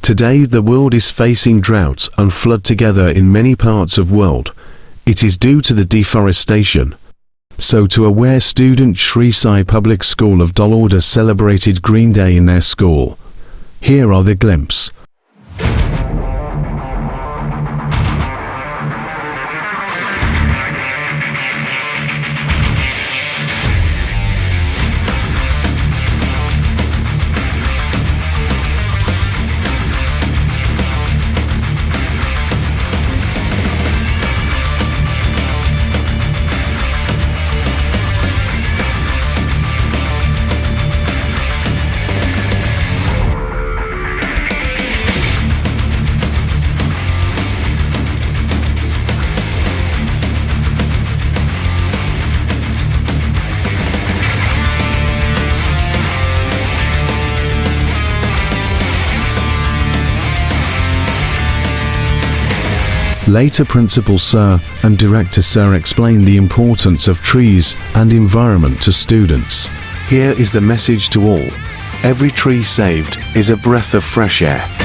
Today the world is facing drought and flood together in many parts of world. It is due to the deforestation. So to aware student Shri Sai Public School of Dalauda celebrated Green Day in their school. Here are the glimpse. Later Principal Sir and Director Sir explained the importance of trees and environment to students. Here is the message to all. Every tree saved is a breath of fresh air.